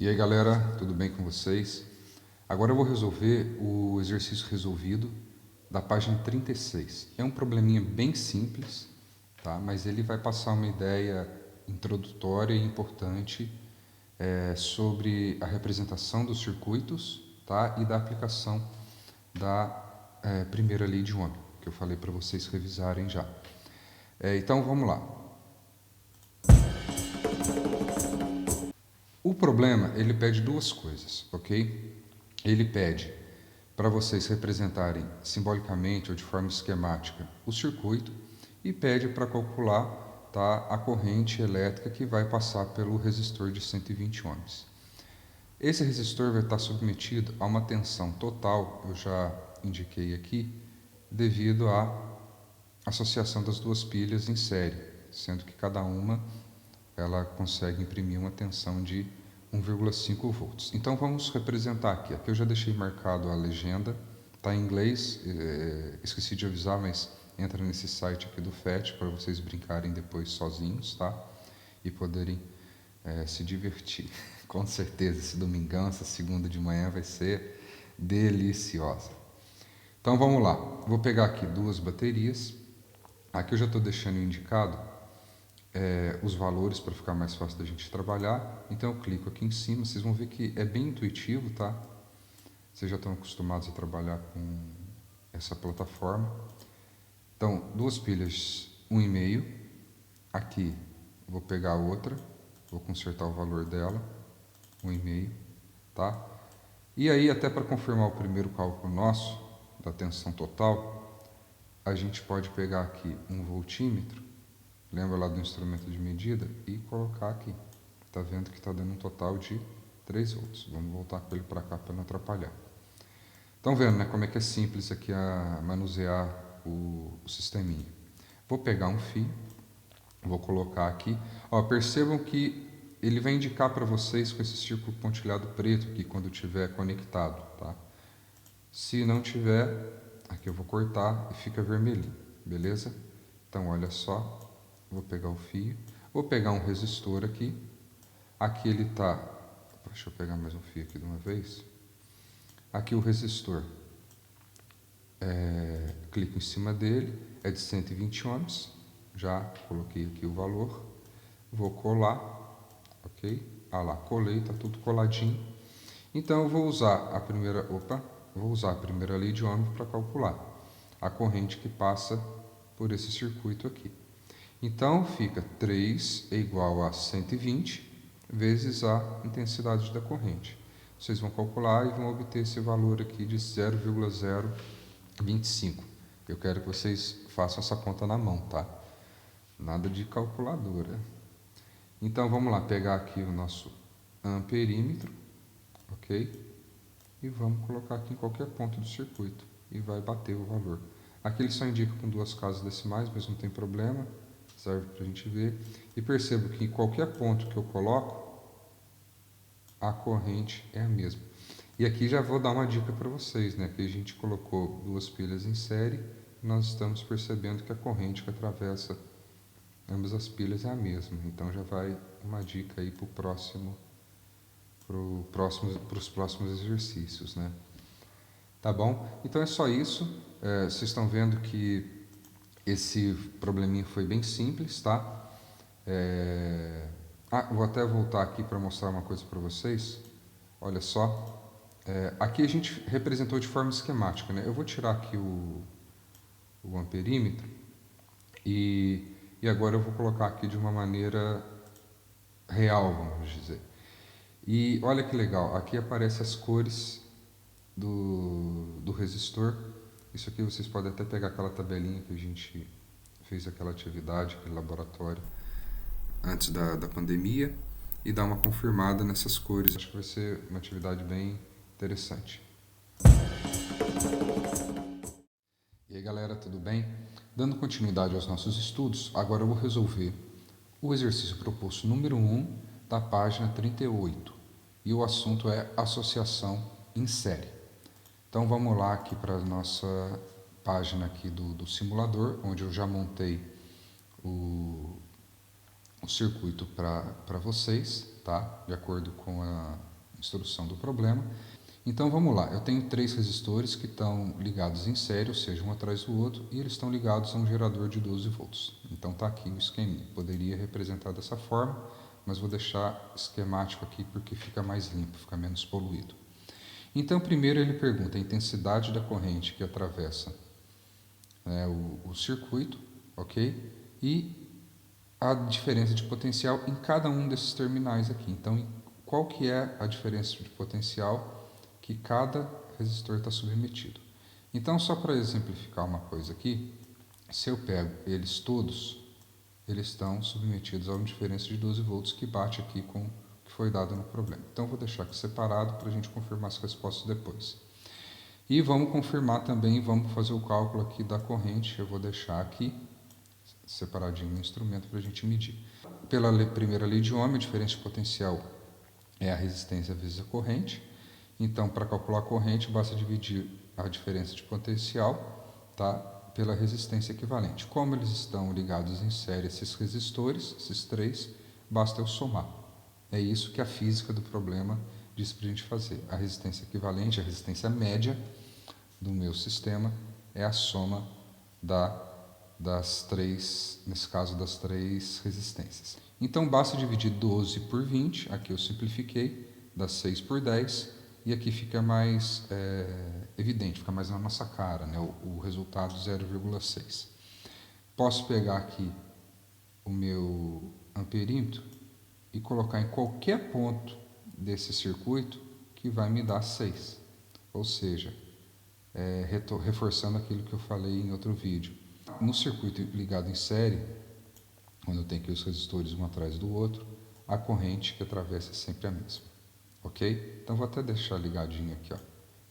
E aí galera, tudo bem com vocês? Agora eu vou resolver o exercício resolvido da página 36. É um probleminha bem simples, tá? Mas ele vai passar uma ideia introdutória e importante sobre a representação dos circuitos, tá? E da aplicação da primeira lei de Ohm, que eu falei para vocês revisarem já. Então vamos lá. O problema, ele pede duas coisas, ok? Ele pede para vocês representarem simbolicamente ou de forma esquemática o circuito e pede para calcular, tá, a corrente elétrica que vai passar pelo resistor de 120 ohms. Esse resistor vai estar submetido a uma tensão total, eu já indiquei aqui, devido à associação das duas pilhas em série, sendo que cada uma ela consegue imprimir uma tensão de 1,5 volts. Então vamos representar aqui. Aqui eu já deixei marcado a legenda, está em inglês, esqueci de avisar, mas entra nesse site aqui do FET para vocês brincarem depois sozinhos, tá? E poderem se divertir. Com certeza esse domingão, essa segunda de manhã vai ser deliciosa. Então vamos lá, vou pegar aqui duas baterias. Aqui eu já estou deixando indicado os valores para ficar mais fácil da gente trabalhar. Então eu clico aqui em cima, vocês vão ver que é bem intuitivo, tá? Vocês já estão acostumados a trabalhar com essa plataforma. Então, duas pilhas 1,5. Aqui vou pegar outra, vou consertar o valor dela, 1,5, tá? E aí, até para confirmar o primeiro cálculo nosso, da tensão total, a gente pode pegar aqui um voltímetro, lembra lá do instrumento de medida, e colocar aqui. Está vendo que está dando um total de 3 volts. Vamos voltar com ele para cá para não atrapalhar. Estão vendo, né, como é que é simples aqui a manusear o sisteminha. Vou pegar um fio, vou colocar aqui. Ó, percebam que ele vai indicar para vocês com esse círculo pontilhado preto aqui quando estiver conectado, tá? Se não tiver, aqui eu vou cortar e fica vermelhinho, beleza? Então olha só, vou pegar o fio, vou pegar um resistor aqui. Aqui ele está, deixa eu pegar mais um fio aqui de uma vez. Aqui o resistor, clico em cima dele, é de 120 ohms, já coloquei aqui o valor, vou colar, ok? Ah lá, colei, está tudo coladinho. Então eu vou usar a primeira lei de Ohm para calcular a corrente que passa por esse circuito aqui. Então fica 3 é igual a 120 vezes a intensidade da corrente. Vocês vão calcular e vão obter esse valor aqui de 0,025. Eu quero que vocês façam essa conta na mão, tá? Nada de calculadora. Então vamos lá, pegar aqui o nosso amperímetro, ok? E vamos colocar aqui em qualquer ponto do circuito e vai bater o valor. Aqui ele só indica com duas casas decimais, mas não tem problema, serve para a gente ver. E percebo que em qualquer ponto que eu coloco, a corrente é a mesma. E aqui já vou dar uma dica para vocês, né? Que a gente colocou duas pilhas em série e nós estamos percebendo que a corrente que atravessa ambas as pilhas é a mesma. Então já vai uma dica aí para os próximos exercícios, né? Tá bom? Então é só isso. Vocês estão vendo que esse probleminha foi bem simples, tá? Vou até voltar aqui para mostrar uma coisa para vocês. Olha só. Aqui a gente representou de forma esquemática, né? Eu vou tirar aqui o amperímetro e agora eu vou colocar aqui de uma maneira real, vamos dizer. E olha que legal, aqui aparecem as cores do resistor. Isso aqui vocês podem até pegar aquela tabelinha que a gente fez aquela atividade, aquele laboratório antes da pandemia e dar uma confirmada nessas cores. Acho que vai ser uma atividade bem interessante. E aí galera, tudo bem? Dando continuidade aos nossos estudos, agora eu vou resolver o exercício proposto número 1 da página 38 e o assunto é associação em série. Então vamos lá aqui para a nossa página aqui do simulador, onde eu já montei o circuito para vocês, tá? De acordo com instrução do problema. Então vamos lá, eu tenho 3 resistores que estão ligados em série, ou seja, um atrás do outro, e eles estão ligados a um gerador de 12 volts. Então está aqui o esqueminha. Poderia representar dessa forma, mas vou deixar esquemático aqui porque fica mais limpo, fica menos poluído. Então primeiro ele pergunta a intensidade da corrente que atravessa o circuito, ok? E a diferença de potencial em cada um desses terminais aqui. Então qual que é a diferença de potencial que cada resistor está submetido? Então, só para exemplificar uma coisa aqui, se eu pego eles todos, eles estão submetidos a uma diferença de 12 volts que bate aqui com o que foi dado no problema. Então, vou deixar aqui separado para a gente confirmar as respostas depois. E vamos confirmar também, vamos fazer o cálculo aqui da corrente. Eu vou deixar aqui separadinho no instrumento para a gente medir. Pela primeira lei de Ohm, a diferença de potencial é a resistência vezes a corrente. Então, para calcular a corrente, basta dividir a diferença de potencial, tá, pela resistência equivalente. Como eles estão ligados em série, esses resistores, esses 3, basta eu somar. É isso que a física do problema diz para a gente fazer. A resistência equivalente, a resistência média do meu sistema, é a soma das 3, nesse caso, das 3 resistências. Então, basta dividir 12 por 20, aqui eu simplifiquei, dá 6 por 10, e aqui fica mais evidente, fica mais na nossa cara, né? O resultado 0,6. Posso pegar aqui o meu amperímetro e colocar em qualquer ponto desse circuito que vai me dar 6. Ou seja, reforçando aquilo que eu falei em outro vídeo. No circuito ligado em série, quando eu tenho aqui os resistores um atrás do outro, a corrente que atravessa é sempre a mesma. Ok? Então vou até deixar ligadinho aqui, ó,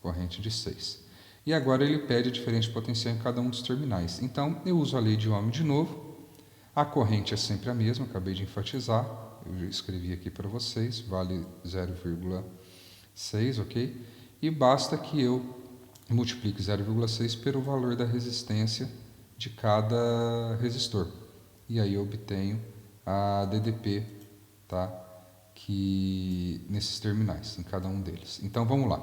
corrente de 6. E agora ele pede a diferença de potencial em cada um dos terminais. Então eu uso a lei de Ohm de novo. A corrente é sempre a mesma, acabei de enfatizar. Eu já escrevi aqui para vocês, vale 0,6, ok? E basta que eu multiplique 0,6 pelo valor da resistência de cada resistor. E aí eu obtenho a DDP, tá? Que nesses terminais, em cada um deles. Então vamos lá.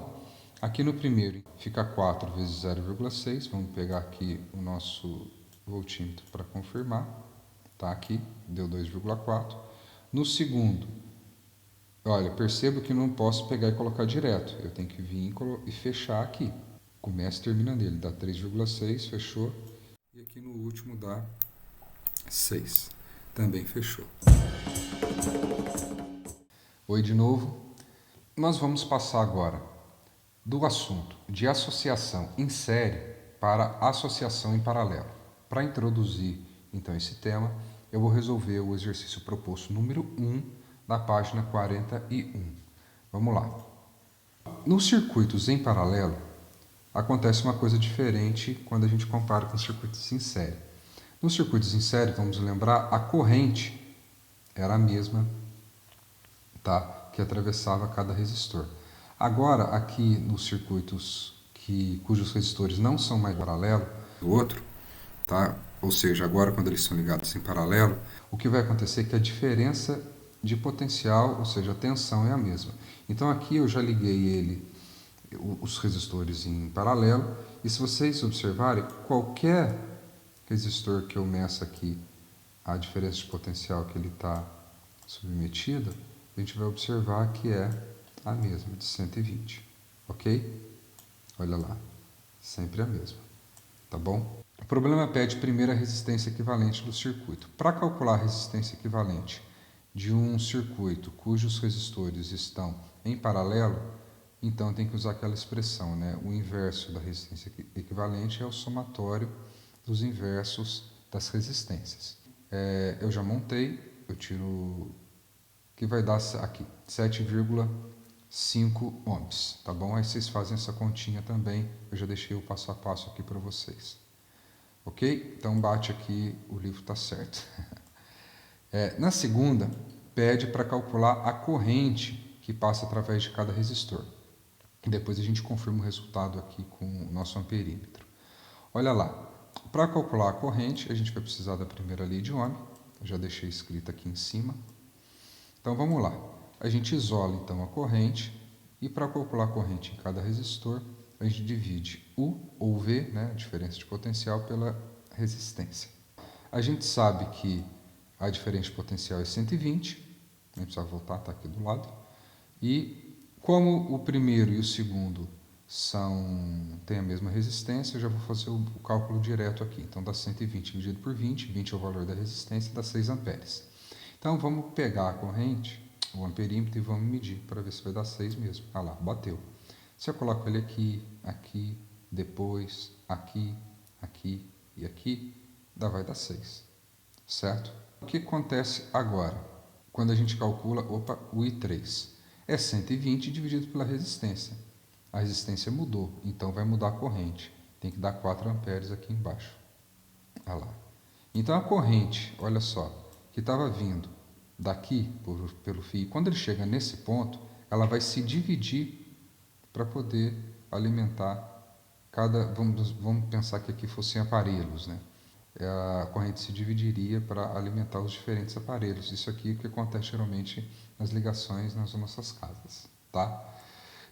Aqui no primeiro fica 4 vezes 0,6. Vamos pegar aqui o nosso voltímetro para confirmar. Tá aqui, deu 2,4. No segundo, olha, percebo que não posso pegar e colocar direto. Eu tenho que vir e fechar aqui. Começa e termina nele. Dá 3,6, fechou. E aqui no último dá 6. Também fechou. Oi de novo. Nós vamos passar agora do assunto de associação em série para associação em paralelo. Para introduzir então esse tema, eu vou resolver o exercício proposto número 1 da página 41. Vamos lá. Nos circuitos em paralelo, acontece uma coisa diferente quando a gente compara com os circuitos em série. Nos circuitos em série, vamos lembrar, a corrente era a mesma, tá, que atravessava cada resistor. Agora, aqui nos circuitos cujos resistores não são mais paralelos do outro, tá? Ou seja, agora quando eles são ligados em paralelo, o que vai acontecer é que a diferença de potencial, ou seja, a tensão é a mesma. Então aqui eu já liguei os resistores em paralelo, e se vocês observarem, qualquer resistor que eu meça aqui a diferença de potencial que ele está submetido, a gente vai observar que é a mesma, de 120, ok? Olha lá, sempre a mesma, tá bom? O problema pede primeiro a resistência equivalente do circuito. Para calcular a resistência equivalente de um circuito cujos resistores estão em paralelo, então tem que usar aquela expressão, né? O inverso da resistência equivalente é o somatório dos inversos das resistências. Eu já montei, eu tiro, que vai dar aqui 7,5 ohms, tá bom? Aí vocês fazem essa continha também, eu já deixei o passo a passo aqui para vocês. Ok? Então bate aqui, o livro está certo. Na segunda, pede para calcular a corrente que passa através de cada resistor. E depois a gente confirma o resultado aqui com o nosso amperímetro. Olha lá, para calcular a corrente, a gente vai precisar da primeira lei de Ohm. Eu já deixei escrito aqui em cima. Então vamos lá. A gente isola então a corrente E para calcular a corrente em cada resistor, a gente divide U ou V, né, a diferença de potencial, pela resistência. A gente sabe que a diferença de potencial é 120, nem precisa voltar, está aqui do lado. E como o primeiro e o segundo têm a mesma resistência, eu já vou fazer o cálculo direto aqui. Então dá 120 dividido por 20, 20 é o valor da resistência, dá 6 amperes. Então vamos pegar a corrente, o amperímetro, e vamos medir para ver se vai dar 6 mesmo. Ah lá, bateu. Se eu coloco ele aqui, aqui, depois, aqui, aqui e aqui, vai dar 6, certo? O que acontece agora? Quando a gente calcula, o I3 é 120 dividido pela resistência. A resistência mudou, então vai mudar a corrente. Tem que dar 4 amperes aqui embaixo. Olha lá. Então a corrente, olha só, que estava vindo daqui pelo fio, quando ele chega nesse ponto, ela vai se dividir para poder alimentar cada... Vamos pensar que aqui fossem aparelhos, né? A corrente se dividiria para alimentar os diferentes aparelhos. Isso aqui é o que acontece geralmente nas ligações nas nossas casas, tá?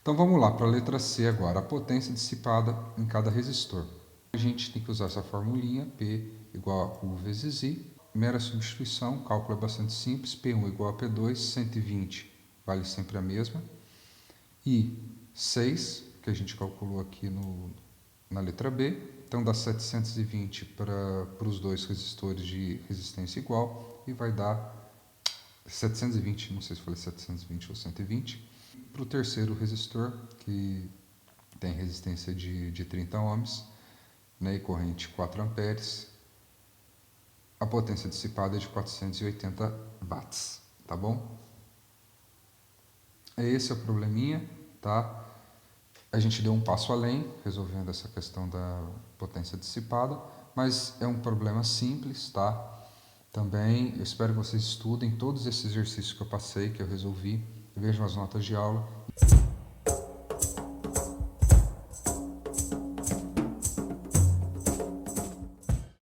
Então vamos lá para a letra C agora, a potência dissipada em cada resistor. A gente tem que usar essa formulinha, P igual a U vezes I, mera substituição, o cálculo é bastante simples, P1 igual a P2, 120 vale sempre a mesma, e 6, que a gente calculou aqui na letra B, então dá 720 para os dois resistores de resistência igual, e vai dar 720, não sei se falei 720 ou 120, para o terceiro resistor, que tem resistência de 30 ohms, né, e corrente 4 amperes, a potência dissipada é de 480 watts, tá bom? Esse é o probleminha, tá? A gente deu um passo além, resolvendo essa questão da potência dissipada, mas é um problema simples, tá? Também, eu espero que vocês estudem todos esses exercícios que eu passei, que eu resolvi, vejam as notas de aula.